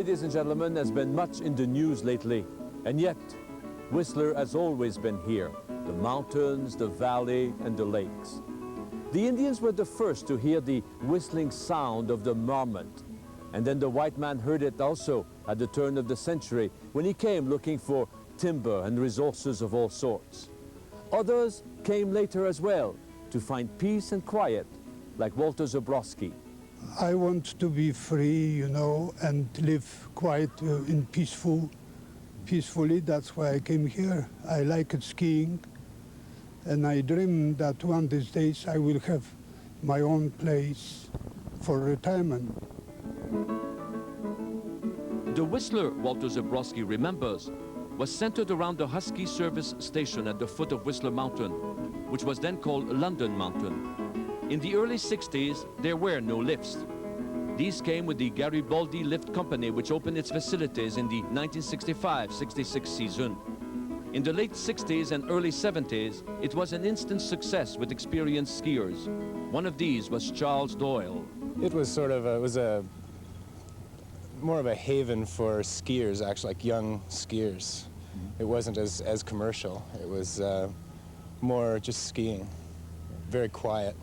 ladies and gentlemen, has been much in the news lately, and yet Whistler has always been here. The mountains, the valley, and the lakes. The Indians were the first to hear the whistling sound of the marmot, and then the white man heard it also at the turn of the century when he came looking for timber and resources of all sorts. Others came later as well to find peace and quiet, like Walter Zabrowski. I want to be free, you know, and live quite in peacefully. That's why I came here. I like skiing, and I dream that one of these days I will have my own place for retirement. The Whistler Walter Zabrowski remembers was centered around the Husky service station at the foot of Whistler Mountain, which was then called London Mountain. In the early 60s, there were no lifts. These came with the Garibaldi Lift Company, which opened its facilities in the 1965-66 season. In the late 60s and early 70s, it was an instant success with experienced skiers. One of these was Charles Doyle. It was sort of more of a haven for skiers, actually, like young skiers. It wasn't as commercial. It was more just skiing, very quiet.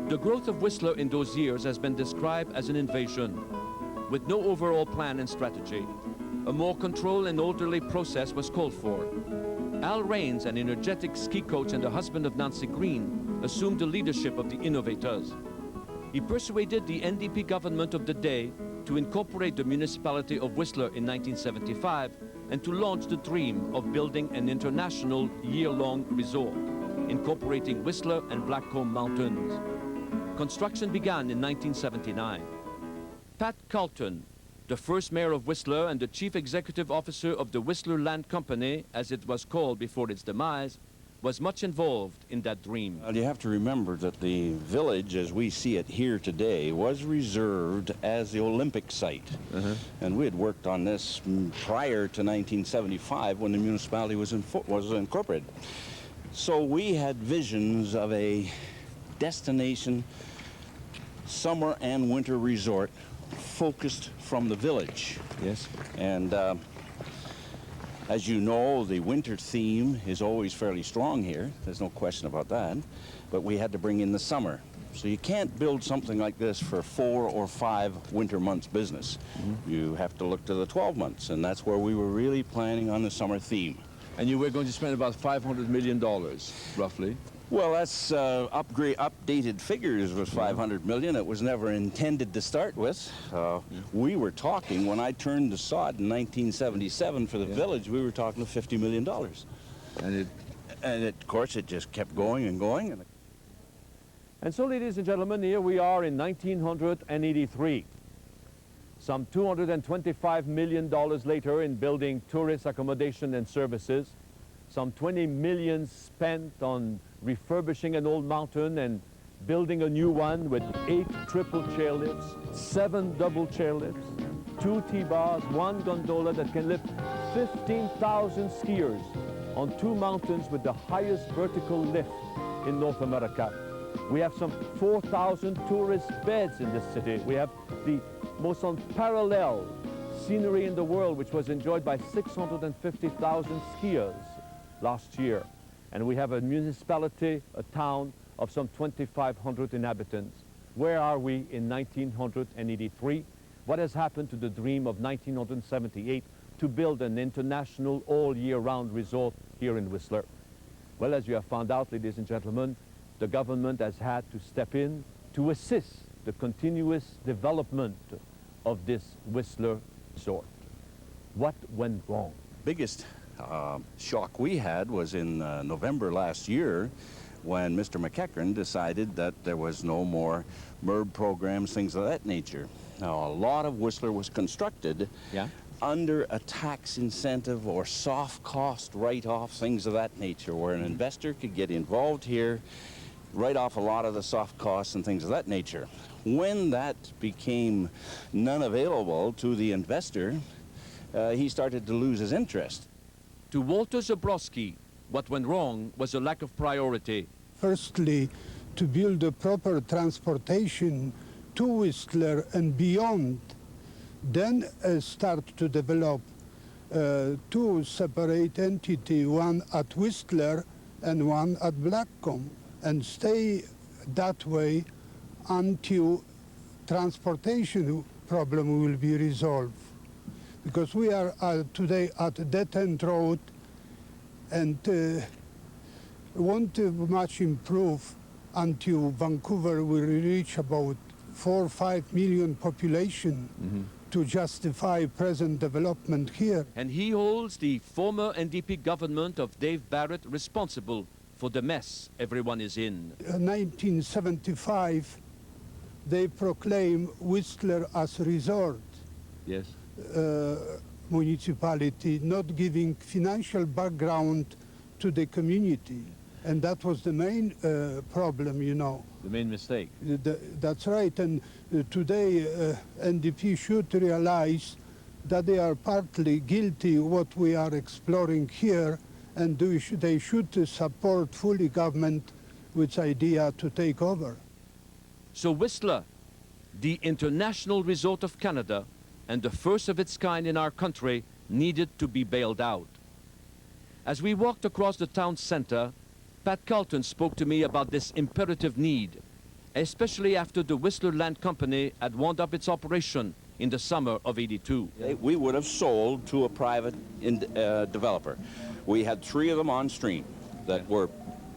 The growth of Whistler in those years has been described as an invasion, with no overall plan and strategy. A more controlled and orderly process was called for. Al Raines, an energetic ski coach and the husband of Nancy Green, assumed the leadership of the innovators. He persuaded the NDP government of the day to incorporate the municipality of Whistler in 1975 and to launch the dream of building an international year-long resort, incorporating Whistler and Blackcomb Mountains. Construction began in 1979. Pat Carlton, the first mayor of Whistler and the chief executive officer of the Whistler Land Company, as it was called before its demise, was much involved in that dream. Well, you have to remember that the village, as we see it here today, was reserved as the Olympic site. And we had worked on this prior to 1975 when the municipality was incorporated. So we had visions of a destination summer and winter resort focused from the village. Yes. And as you know, the winter theme is always fairly strong here. There's no question about that. But we had to bring in the summer. So you can't build something like this for 4 or 5 winter months business. You have to look to the 12 months, and that's where we were really planning on the summer theme. And you were going to spend about $500 million, roughly. Well, that's updated figures was 500 million. It was never intended to start with. We were talking, when I turned the sod in 1977 for the village, we were talking $50 million. And of course, it just kept going and going. And so, ladies and gentlemen, here we are in 1983. Some $225 million later in building tourist accommodation and services. Some 20 million spent on refurbishing an old mountain and building a new one with 8 triple chairlifts, 7 double chairlifts, 2 T-bars, 1 gondola that can lift 15,000 skiers on 2 mountains with the highest vertical lift in North America. We have some 4,000 tourist beds in this city. We have the most unparalleled scenery in the world, which was enjoyed by 650,000 skiers last year. And we have a municipality, a town of some 2,500 inhabitants. Where are we in 1983? What has happened to the dream of 1978 to build an international all-year-round resort here in Whistler? Well, as you have found out, ladies and gentlemen, the government has had to step in to assist the continuous development of this Whistler resort. What went wrong? Biggest shock we had was in November last year when Mr. McEachern decided that there was no more MERB programs, things of that nature. Now, a lot of Whistler was constructed under a tax incentive or soft cost write-off, things of that nature, where an investor could get involved here, write off a lot of the soft costs and things of that nature. When that became none available to the investor, he started to lose his interest. To Walter Zabrowski, what went wrong was a lack of priority. Firstly, to build a proper transportation to Whistler and beyond Then start to develop two separate entities, one at Whistler and one at Blackcomb, and stay that way until transportation problem will be resolved. Because we are today at a dead-end road and won't much improve until Vancouver will reach about 4 or 5 million population to justify present development here. And he holds the former NDP government of Dave Barrett responsible for the mess everyone is in. 1975, they proclaim Whistler as a resort Yes. municipality, not giving financial background to the community. And that was the main problem, you know. The main mistake. That's right. And today, NDP should realize that they are partly guilty of what we are exploring here, and they should support fully government with idea to take over. So Whistler, the international resort of Canada and the first of its kind in our country, needed to be bailed out. As we walked across the town center, Pat Carlton spoke to me about this imperative need, especially after the Whistler Land Company had wound up its operation in the summer of '82. We would have sold to a private developer. We had 3 of them on stream that were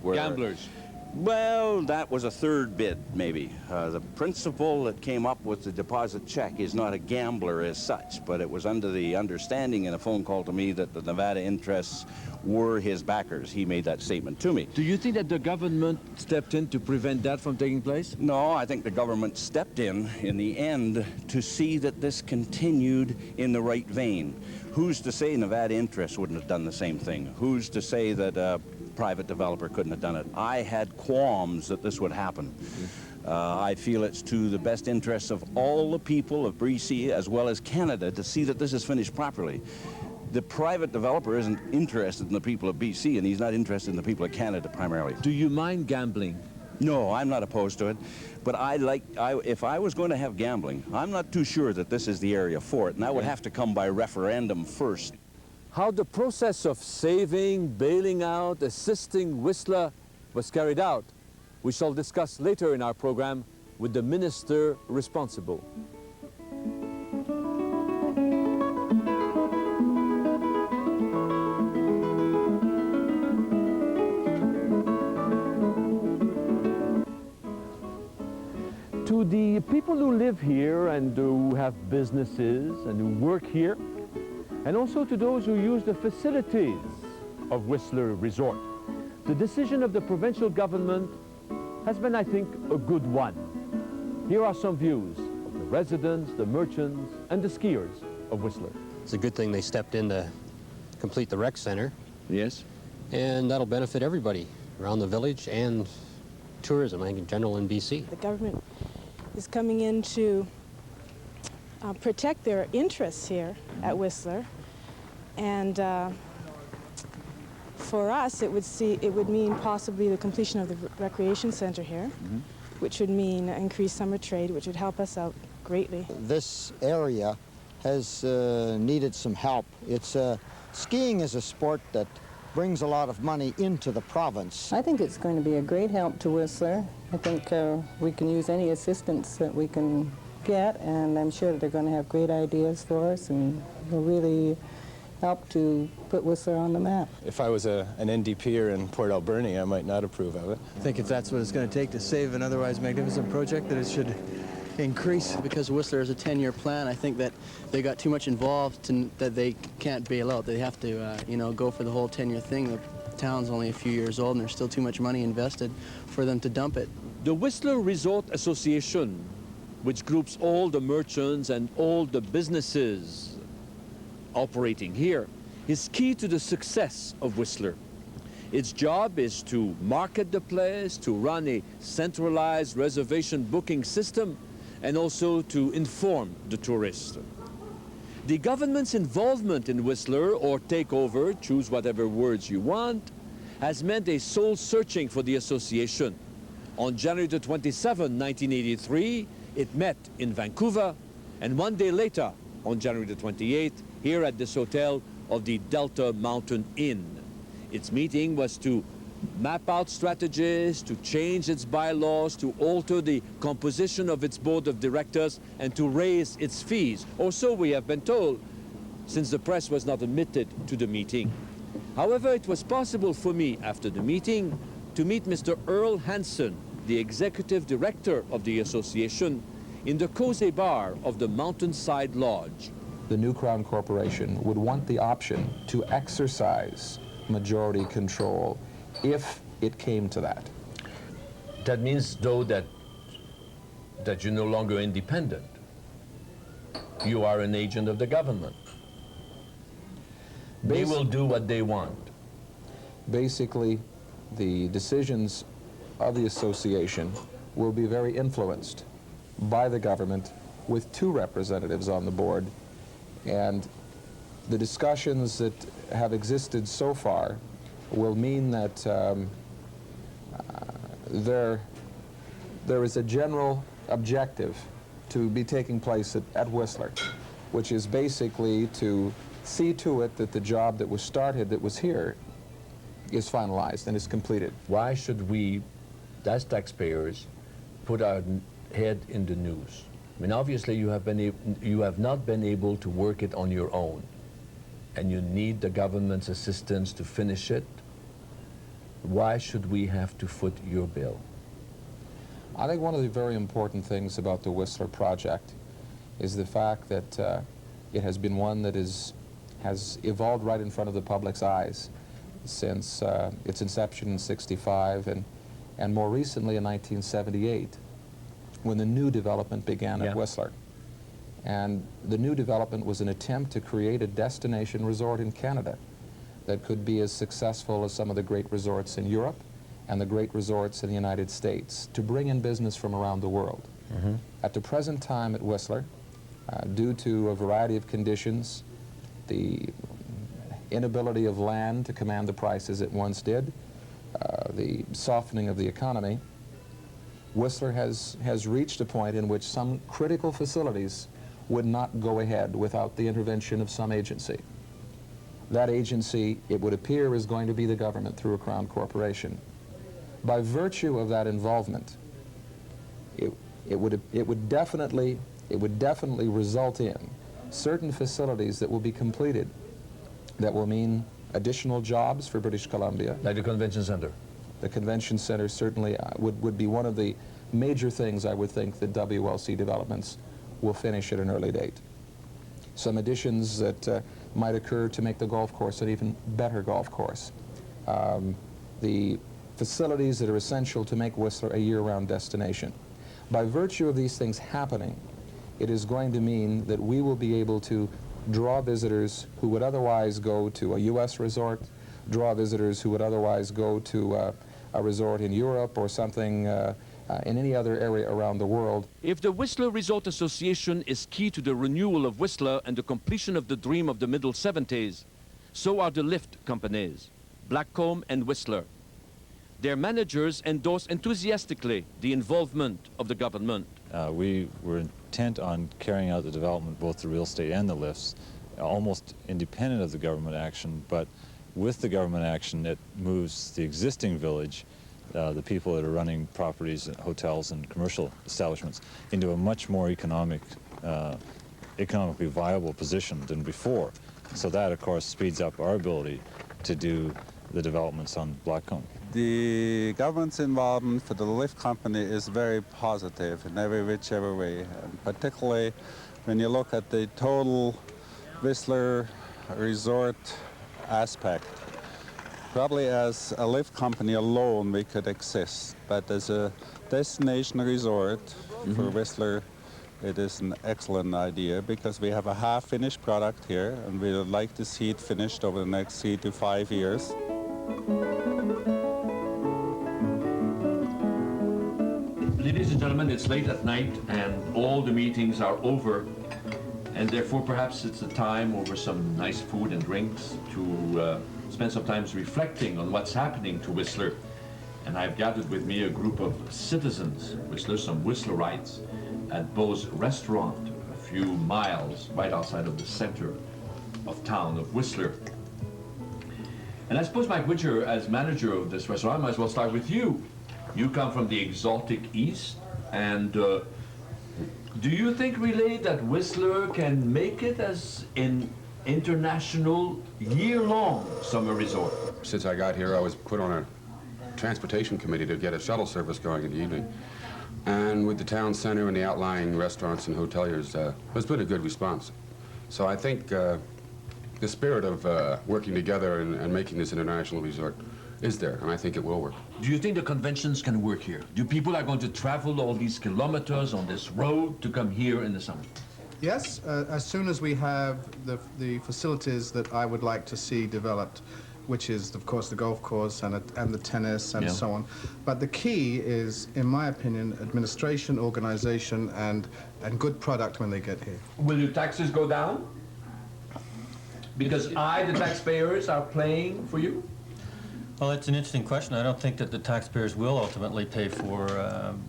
Gamblers. Well, that was a third bid, maybe. The principal that came up with the deposit check is not a gambler as such, but it was under the understanding in a phone call to me that the Nevada interests were his backers. He made that statement to me. Do you think that the government stepped in to prevent that from taking place? No, I think the government stepped in the end to see that this continued in the right vein. Who's to say Nevada interests wouldn't have done the same thing? Who's to say that a private developer couldn't have done it? I had qualms that this would happen. I feel it's to the best interests of all the people of BC as well as Canada to see that this is finished properly. The private developer isn't interested in the people of BC, and he's not interested in the people of Canada primarily. Do you mind gambling? No, I'm not opposed to it, but if I was going to have gambling, I'm not too sure that this is the area for it, and that would have to come by referendum first. How the process of saving, bailing out, assisting Whistler was carried out, we shall discuss later in our program with the minister responsible. To the people who live here and who have businesses and who work here, and also to those who use the facilities of Whistler Resort, the decision of the provincial government has been, I think, a good one. Here are some views of the residents, the merchants, and the skiers of Whistler. It's a good thing they stepped in to complete the rec center, Yes. and that'll benefit everybody around the village and tourism, I think, in general in BC. The government is coming in to protect their interests here at Whistler, and for us it would mean possibly the completion of the recreation center here, which would mean increased summer trade, which would help us out greatly. This area has needed some help. Skiing is a sport that brings a lot of money into the province. I think it's going to be a great help to Whistler. I think we can use any assistance that we can get, and I'm sure they're going to have great ideas for us and will really help to put Whistler on the map. If I was an NDPer in Port Alberni, I might not approve of it. I think if that's what it's going to take to save an otherwise magnificent project, that it should increase. Because Whistler is a 10-year plan, I think that they got too much involved that they can't bail out. They have to, go for the whole 10-year thing. The town's only a few years old, and there's still too much money invested for them to dump it. The Whistler Resort Association, which groups all the merchants and all the businesses operating here, is key to the success of Whistler. Its job is to market the place, to run a centralized reservation booking system, and also to inform the tourist. The government's involvement in Whistler, or takeover, choose whatever words you want, has meant a soul searching for the association. On January the 27, 1983, it met in Vancouver, and one day later, on January the 28th here at this hotel of the Delta Mountain Inn. Its meeting was to map out strategies, to change its bylaws, to alter the composition of its board of directors, and to raise its fees, or so we have been told, since the press was not admitted to the meeting. However, it was possible for me, after the meeting, to meet Mr. Earl Hansen, the executive director of the association, in the cozy bar of the Mountainside Lodge. The new Crown Corporation would want the option to exercise majority control if it came to that. That means, though, that you're no longer independent. You are an agent of the government. They will do what they want. Basically, the decisions of the association will be very influenced by the government with 2 representatives on the board, and the discussions that have existed so far will mean that there is a general objective to be taking place at Whistler, which is basically to see to it that the job that was started, that was here, is finalized and is completed. Why should we, as taxpayers, put our head in the noose? I mean, obviously you have not been able to work it on your own, and you need the government's assistance to finish it. Why should we have to foot your bill? I think one of the very important things about the Whistler project is the fact that it has been one that has evolved right in front of the public's eyes since its inception in '65 and more recently in 1978, when the new development began at Whistler. And the new development was an attempt to create a destination resort in Canada that could be as successful as some of the great resorts in Europe and the great resorts in the United States, to bring in business from around the world. At the present time at Whistler, due to a variety of conditions, the inability of land to command the prices it once did, the softening of the economy, Whistler has reached a point in which some critical facilities would not go ahead without the intervention of some agency. That agency, it would appear, is going to be the government through a Crown Corporation. By virtue of that involvement, it would definitely result in certain facilities that will be completed that will mean additional jobs for British Columbia. Like the convention center? The convention center certainly would be one of the major things I would think that WLC developments will finish at an early date. Some additions that might occur to make the golf course an even better golf course. The facilities that are essential to make Whistler a year-round destination. By virtue of these things happening, it is going to mean that we will be able to draw visitors who would otherwise go to a U.S. resort, draw visitors who would otherwise go to a resort in Europe or something in any other area around the world. If the Whistler Resort Association is key to the renewal of Whistler and the completion of the dream of the middle 70s, so are the lift companies, Blackcomb and Whistler. Their managers endorse enthusiastically the involvement of the government. We were intent on carrying out the development, both the real estate and the lifts, almost independent of the government action, but with the government action, it moves the existing village, the people that are running properties, hotels and commercial establishments, into a much more economically viable position than before. So that, of course, speeds up our ability to do the developments on Blackcomb. The government's involvement for the lift company is very positive in every whichever way, and particularly when you look at the total Whistler resort aspect. Probably as a lift company alone we could exist, but as a destination resort for Whistler, it is an excellent idea because we have a half-finished product here and we would like to see it finished over the next 3 to 5 years. Ladies and gentlemen, it's late at night and all the meetings are over, and therefore perhaps it's a time over some nice food and drinks to spend some time reflecting on what's happening to Whistler. And I've gathered with me a group of citizens, Whistler, some Whistlerites, at Beau's restaurant few miles right outside of the center of town of Whistler. And I suppose, Mike Witcher, as manager of this restaurant, I might as well start with you. You come from the exotic East, and do you think really that Whistler can make it as an international year-long summer resort? Since I got here, I was put on a transportation committee to get a shuttle service going in the evening. And with the town center and the outlying restaurants and hoteliers, there's been a good response. So I think the spirit of working together and making this international resort is there, and I think it will work. Do you think the conventions can work here? Do people are going to travel all these kilometers on this road to come here in the summer? Yes, as soon as we have the facilities that I would like to see developed, which is, of course, the golf course and the tennis and so on. But the key is, in my opinion, administration, organization, and good product when they get here. Will your taxes go down? Because the taxpayers, are paying for you? Well, it's an interesting question. I don't think that the taxpayers will ultimately pay for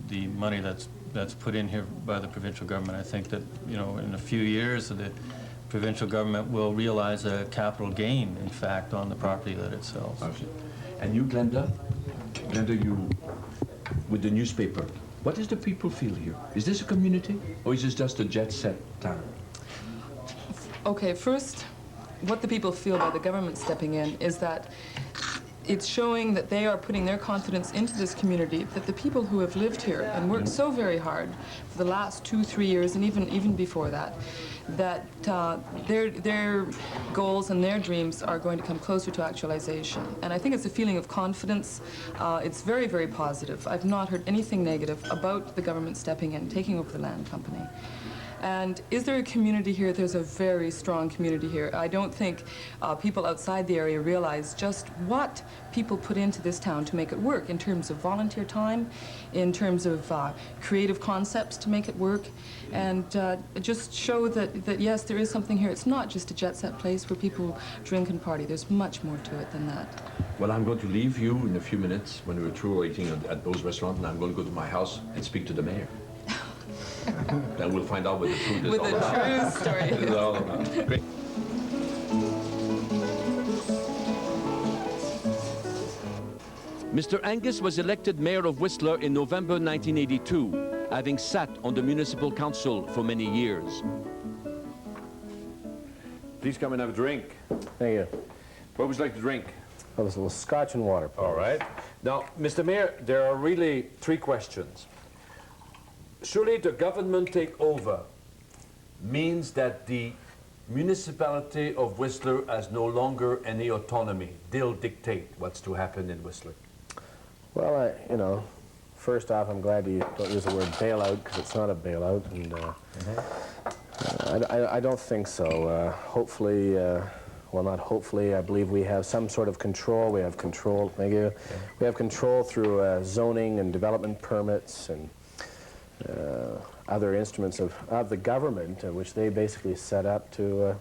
the money that's put in here by the provincial government. I think that, you know, in a few years, the provincial government will realize a capital gain, in fact, on the property that it sells. Okay. And you, Glenda? Glenda, you, with the newspaper, what does the people feel here? Is this a community, or is this just a jet-set town? Okay, first, what the people feel by the government stepping in is that it's showing that they are putting their confidence into this community, that the people who have lived here and worked so very hard for the last 2-3 years, and even before that, that their goals and their dreams are going to come closer to actualization. And I think it's a feeling of confidence. It's very, very positive. I've not heard anything negative about the government stepping in, taking over the land company. And is there a community here? There's a very strong community here. I don't think people outside the area realize just what people put into this town to make it work, in terms of volunteer time, in terms of creative concepts to make it work, and just show that yes, there is something here. It's not just a jet-set place where people drink and party. There's much more to it than that. Well, I'm going to leave you in a few minutes when we're through eating at those restaurants, and I'm going to go to my house and speak to the mayor. Then we'll find out what the truth is all about. With the true story. It's all about. Great. Mr. Angus was elected mayor of Whistler in November 1982, having sat on the municipal council for many years. Please come and have a drink. Thank you. What would you like to drink? Oh, there's a little scotch and water, please. All right. Now, Mr. Mayor, there are really 3 questions. Surely the government takeover means that the municipality of Whistler has no longer any autonomy. They'll dictate what's to happen in Whistler. Well, you know, first off, I'm glad you don't use the word bailout, because it's not a bailout, and I don't think so. Hopefully, well, not hopefully, I believe we have some sort of control. We have control, thank you. Yeah. We have control through zoning and development permits and other instruments of the government, which they basically set up to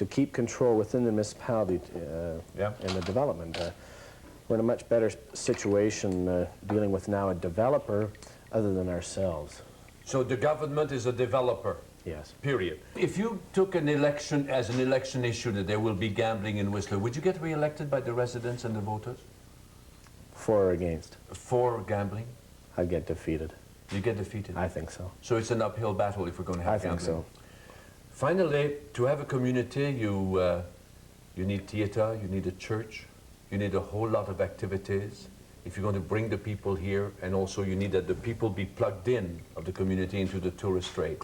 keep control within the municipality in the development. We're in a much better situation dealing with now a developer other than ourselves. So the government is a developer? Yes. Period. If you took an election as an election issue that there will be gambling in Whistler, would you get re-elected by the residents and the voters? For or against? For gambling? I'd get defeated. You get defeated? I think so. So it's an uphill battle if we're going to have gambling? I think so. Finally, to have a community, you need theater, you need a church, you need a whole lot of activities. If you're going to bring the people here, and also you need that the people be plugged in of the community into the tourist trade.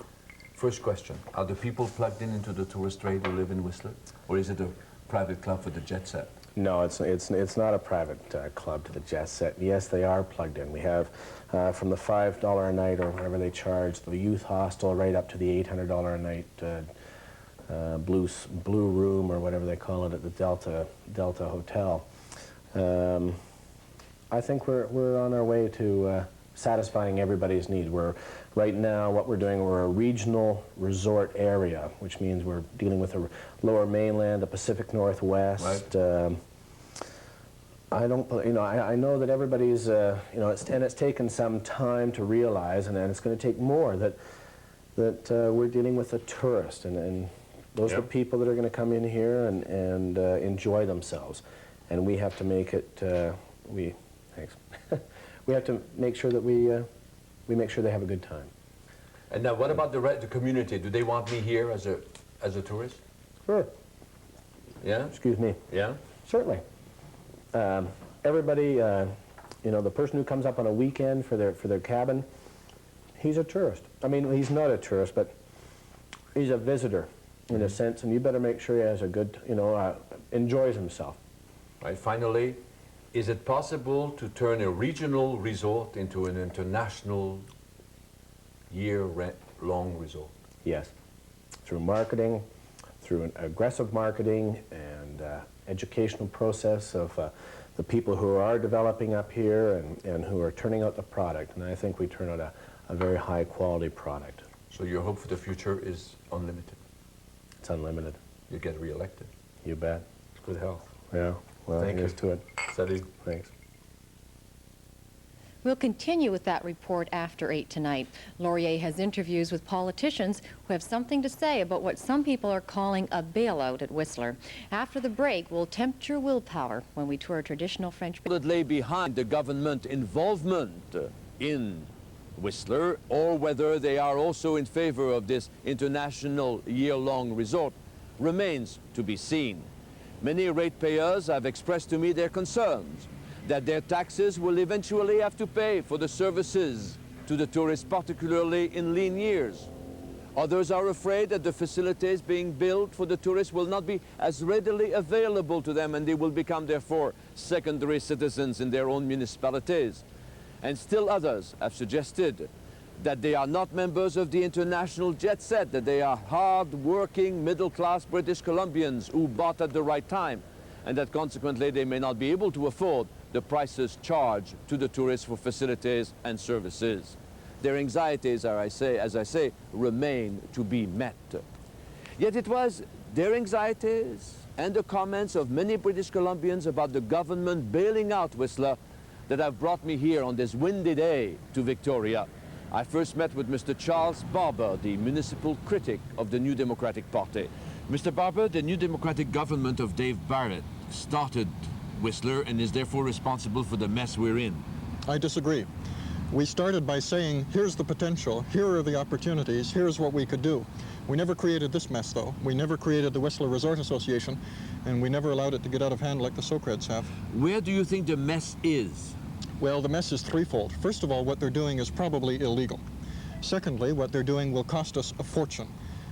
First question, are the people plugged in into the tourist trade who live in Whistler? Or is it a private club for the jet set? No, it's not a private club to the jet set. Yes, they are plugged in. We have from the $5 a night or whatever they charge, the youth hostel, right up to the $800 a night blue room or whatever they call it at the Delta Hotel. I think we're on our way to satisfying everybody's needs. Right now, what we're doing, we're a regional resort area, which means we're dealing with the Lower Mainland, the Pacific Northwest. Right. I know that everybody's, it's taken some time to realize, and it's going to take more, that that we're dealing with a tourist, and those are the people that are going to come in here and enjoy themselves. And we have to make it, we have to make sure that we make sure they have a good time. And now what about the community? Do they want me here as a tourist? Sure. Yeah? Excuse me. Yeah? Certainly. Everybody, you know, the person who comes up on a weekend for their cabin, he's a tourist. I mean, he's not a tourist, but he's a visitor in a sense, and you better make sure he has a good, you know, enjoys himself. Right. Finally, is it possible to turn a regional resort into an international year-long resort? Yes. Through marketing, through an aggressive marketing and educational process of the people who are developing up here and who are turning out the product. And I think we turn out a very high quality product. So your hope for the future is unlimited? It's unlimited. You get re-elected? You bet. It's good health. Yeah. Well, Thank here's you. to it. Salut. Thanks. We'll continue with that report after 8 tonight. Laurier has interviews with politicians who have something to say about what some people are calling a bailout at Whistler. After the break, we'll tempt your willpower when we tour traditional French... That lay behind the government involvement in Whistler, or whether they are also in favor of this international year-long resort, remains to be seen. Many ratepayers have expressed to me their concerns that their taxes will eventually have to pay for the services to the tourists, particularly in lean years. Others are afraid that the facilities being built for the tourists will not be as readily available to them, and they will become, therefore, secondary citizens in their own municipalities. And still others have suggested that they are not members of the international jet set, that they are hard-working, middle-class British Columbians who bought at the right time, and that consequently they may not be able to afford the prices charged to the tourists for facilities and services. Their anxieties, as I say, remain to be met. Yet it was their anxieties and the comments of many British Columbians about the government bailing out Whistler that have brought me here on this windy day to Victoria. I first met with Mr. Charles Barber, the municipal critic of the New Democratic Party. Mr. Barber, the New Democratic government of Dave Barrett started Whistler and is therefore responsible for the mess we're in. I disagree. We started by saying, here's the potential, here are the opportunities, here's what we could do. We never created this mess, though. We never created the Whistler Resort Association, and we never allowed it to get out of hand like the Socreds have. Where do you think the mess is? Well, the mess is threefold. First of all, what they're doing is probably illegal. Secondly, what they're doing will cost us a fortune.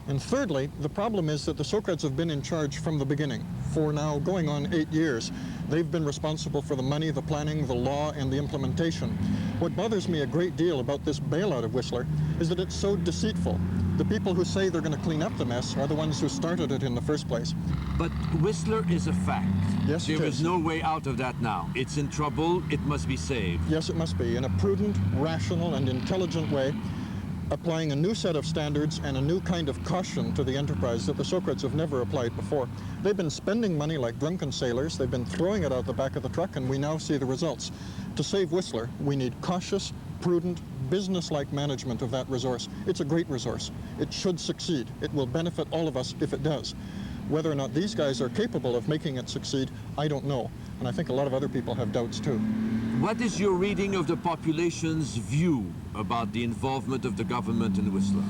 And thirdly, the problem is that the Socreds have been in charge from the beginning. For now going on 8 years, they've been responsible for the money, the planning, the law, and the implementation. What bothers me a great deal about this bailout of Whistler is that it's so deceitful. The people who say they're going to clean up the mess are the ones who started it in the first place. But Whistler is a fact. Yes, there is no way out of that now. It's in trouble. It must be saved. Yes, it must be, in a prudent, rational, and intelligent way, applying a new set of standards and a new kind of caution to the enterprise that the Socreds have never applied before. They've been spending money like drunken sailors. They've been throwing it out the back of the truck, and we now see the results. To save Whistler, we need cautious, prudent, business-like management of that resource. It's a great resource. It should succeed. It will benefit all of us if it does. Whether or not these guys are capable of making it succeed, I don't know. And I think a lot of other people have doubts too. What is your reading of the population's view about the involvement of the government in Whistler?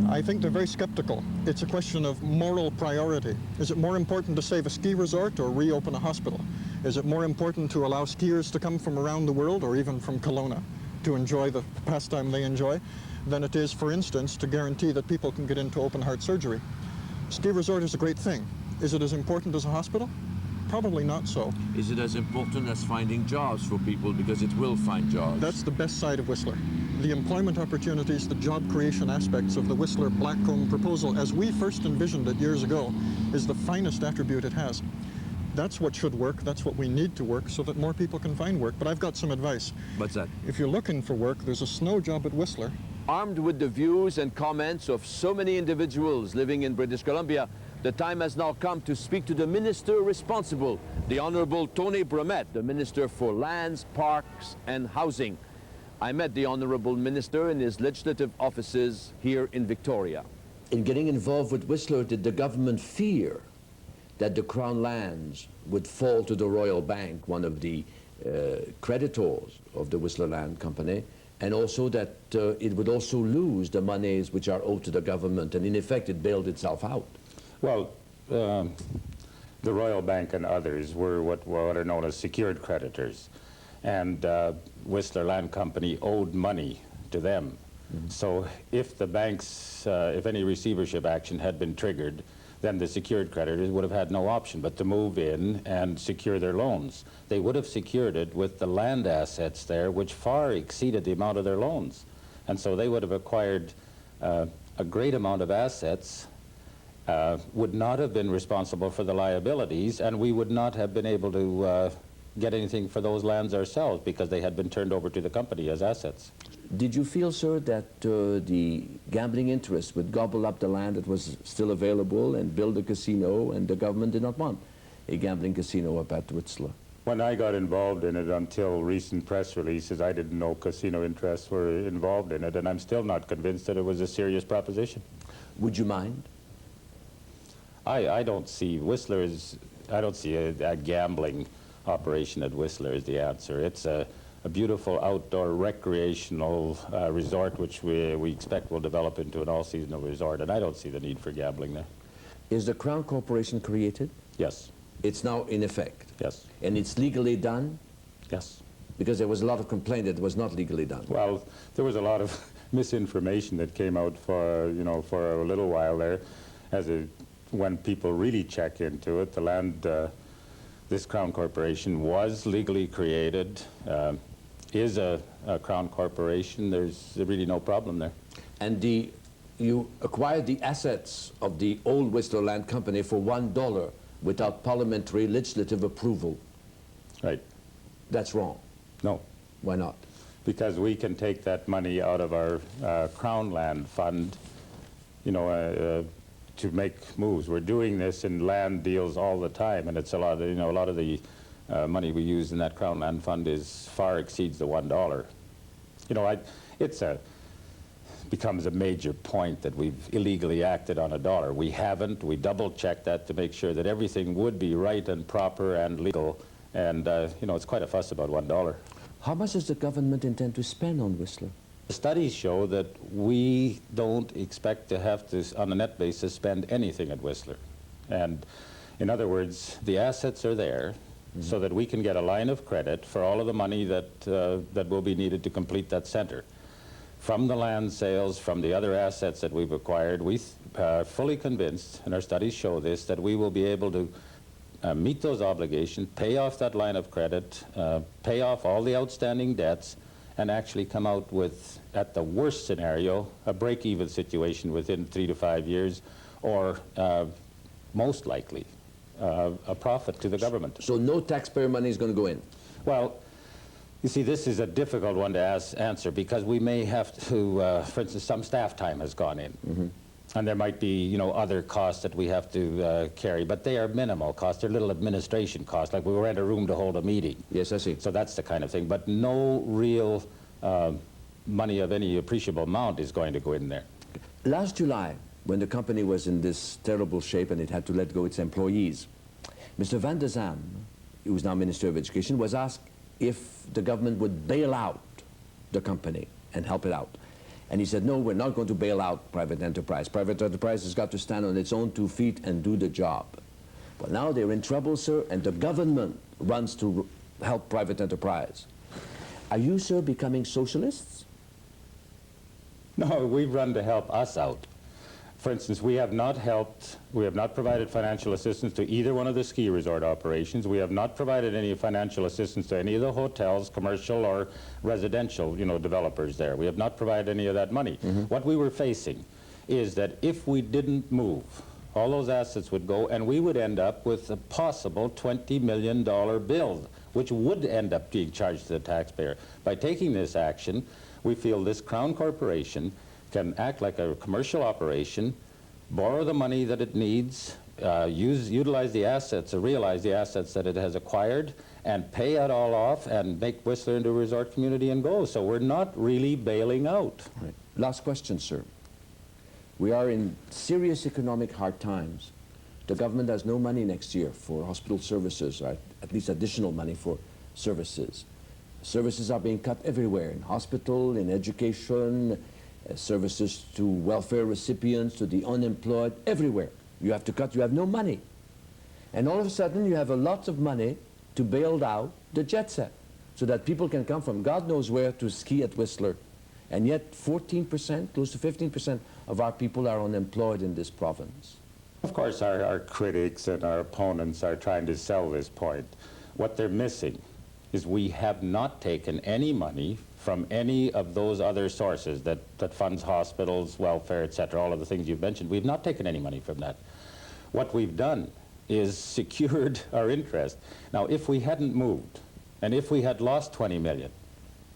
I think they're very skeptical. It's a question of moral priority. Is it more important to save a ski resort or reopen a hospital? Is it more important to allow skiers to come from around the world or even from Kelowna to enjoy the pastime they enjoy than it is, for instance, to guarantee that people can get into open heart surgery? Ski resort is a great thing. Is it as important as a hospital? Probably not so. Is it as important as finding jobs for people, because it will find jobs? That's the best side of Whistler. The employment opportunities, the job creation aspects of the Whistler Blackcomb proposal, as we first envisioned it years ago, is the finest attribute it has. That's what should work, that's what we need to work so that more people can find work. But I've got some advice. What's that? If you're looking for work, there's a snow job at Whistler. Armed with the views and comments of so many individuals living in British Columbia, the time has now come to speak to the minister responsible, the Honorable Tony Bromette, the Minister for Lands, Parks and Housing. I met the Honourable Minister in his legislative offices here in Victoria. In getting involved with Whistler, did the government fear that the Crown lands would fall to the Royal Bank, one of the creditors of the Whistler Land Company, and also that it would also lose the monies which are owed to the government, and in effect it bailed itself out? Well, the Royal Bank and others were what are known as secured creditors, and Whistler Land Company owed money to them. So if the banks, if any receivership action had been triggered, then the secured creditors would have had no option but to move in and secure their loans. They would have secured it with the land assets there, which far exceeded the amount of their loans. And so they would have acquired a great amount of assets, would not have been responsible for the liabilities, and we would not have been able to get anything for those lands ourselves because they had been turned over to the company as assets. Did you feel, sir, that the gambling interests would gobble up the land that was still available and build a casino, and the government did not want a gambling casino up at Whistler? When I got involved in it, until recent press releases, I didn't know casino interests were involved in it, and I'm still not convinced that it was a serious proposition. Would you mind? I don't see Whistler as, I don't see a gambling operation at Whistler as the answer. It's a beautiful outdoor recreational resort which we expect will develop into an all-seasonal resort, and I don't see the need for gambling there. Is the Crown Corporation created? Yes. It's now in effect? Yes. And it's legally done? Yes. Because there was a lot of complaint that it was not legally done. Well, there was a lot of misinformation that came out for, you know, for a little while there. When people really check into it, the land, this Crown Corporation was legally created, is a Crown Corporation. There's really no problem there. And you acquired the assets of the old Whistler Land Company for $1 without parliamentary legislative approval. Right. That's wrong. No. Why not? Because we can take that money out of our Crown Land Fund, you know, to make moves. We're doing this in land deals all the time, and it's a lot of, you know, a lot of the money we use in that Crown Land Fund far exceeds the $1. You know, becomes a major point that we've illegally acted on $1. We haven't. We double-checked that to make sure that everything would be right and proper and legal, and you know, it's quite a fuss about $1. How much does the government intend to spend on Whistler? The studies show that we don't expect to have to, on a net basis, spend anything at Whistler. And in other words, the assets are there so that we can get a line of credit for all of the money that, that will be needed to complete that center. From the land sales, from the other assets that we've acquired, we are fully convinced, and our studies show this, that we will be able to meet those obligations, pay off that line of credit, pay off all the outstanding debts, and actually come out with, at the worst scenario, a break-even situation within 3 to 5 years, or most likely, a profit to the government. So no taxpayer money is going to go in? Well, you see, this is a difficult one to answer because we may have to, for instance, some staff time has gone in. And there might be, you know, other costs that we have to carry, but they are minimal costs. They're little administration costs, like we rent a room to hold a meeting. Yes, I see. So that's the kind of thing, but no real money of any appreciable amount is going to go in there. Last July, when the company was in this terrible shape and it had to let go its employees, Mr. Van der Zam, who is now Minister of Education, was asked if the government would bail out the company and help it out. And he said, no, we're not going to bail out private enterprise. Private enterprise has got to stand on its own 2 feet and do the job. Well, now they're in trouble, sir, and the government runs to help private enterprise. Are you, sir, becoming socialists? No, we've run to help us out. For instance, we have not provided financial assistance to either one of the ski resort operations. We have not provided any financial assistance to any of the hotels, commercial or residential, you know, developers there. We have not provided any of that money. What we were facing is that if we didn't move, all those assets would go, and we would end up with a possible $20 million bill, which would end up being charged to the taxpayer. By taking this action, we feel this Crown Corporation can act like a commercial operation, borrow the money that it needs, utilize the assets, or realize the assets that it has acquired, and pay it all off and make Whistler into a resort community and go. So we're not really bailing out. Right. Last question, sir. We are in serious economic hard times. The government has no money next year for hospital services, or at least additional money for services. Services are being cut everywhere, in hospital, in education, services to welfare recipients, to the unemployed, everywhere. You have to cut, you have no money. And all of a sudden you have a lot of money to bail out the jet set, so that people can come from God knows where to ski at Whistler. And yet 14%, close to 15% of our people are unemployed in this province. Of course, our critics and our opponents are trying to sell this point. What they're missing is we have not taken any money from any of those other sources that funds hospitals, welfare, etc., all of the things you've mentioned. We've not taken any money from that. What we've done is secured our interest. Now, if we hadn't moved, and if we had lost 20 million,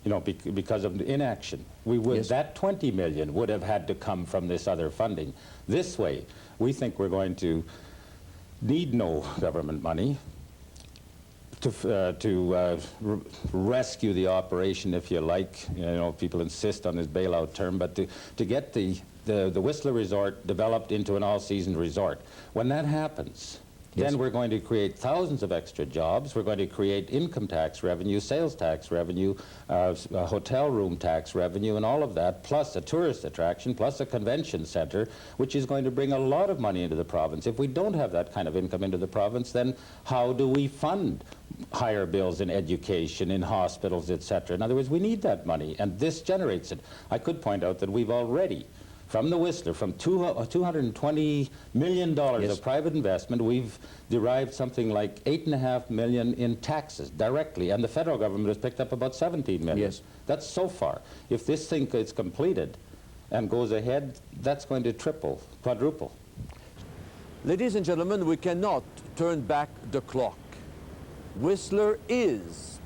you know, because of inaction, we would, yes, that 20 million would have had to come from this other funding. This way, we think we're going to need no government money to rescue the operation, if you like. You know, people insist on this bailout term, but to get the Whistler Resort developed into an all-season resort. When that happens, yes, then we're going to create thousands of extra jobs. We're going to create income tax revenue, sales tax revenue, hotel room tax revenue, and all of that, plus a tourist attraction, plus a convention center, which is going to bring a lot of money into the province. If we don't have that kind of income into the province, then how do we fund higher bills in education, in hospitals, etc.? In other words, we need that money, and this generates it. I could point out that we've already, from the Whistler, from $220 million, yes, of private investment, we've derived something like $8.5 million in taxes directly, and the federal government has picked up about 17 million. Yes. That's so far. If this thing is completed and goes ahead, that's going to triple, quadruple. Ladies and gentlemen, we cannot turn back the clock. Whistler is.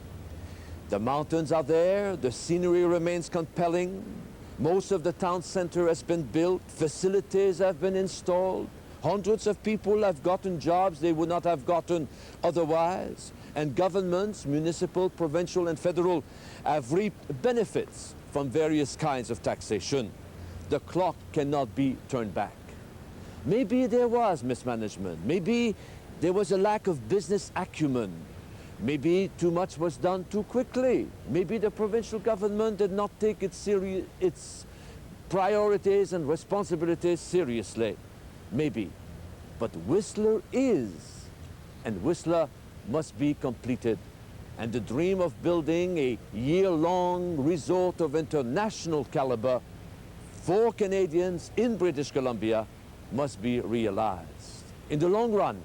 The mountains are there, the scenery remains compelling, most of the town center has been built, facilities have been installed, hundreds of people have gotten jobs they would not have gotten otherwise, and governments, municipal, provincial, and federal, have reaped benefits from various kinds of taxation. The clock cannot be turned back. Maybe there was mismanagement, maybe there was a lack of business acumen, maybe too much was done too quickly. Maybe the provincial government did not take its priorities and responsibilities seriously. Maybe. But Whistler is, and Whistler must be completed. And the dream of building a year-long resort of international caliber for Canadians in British Columbia must be realized. In the long run,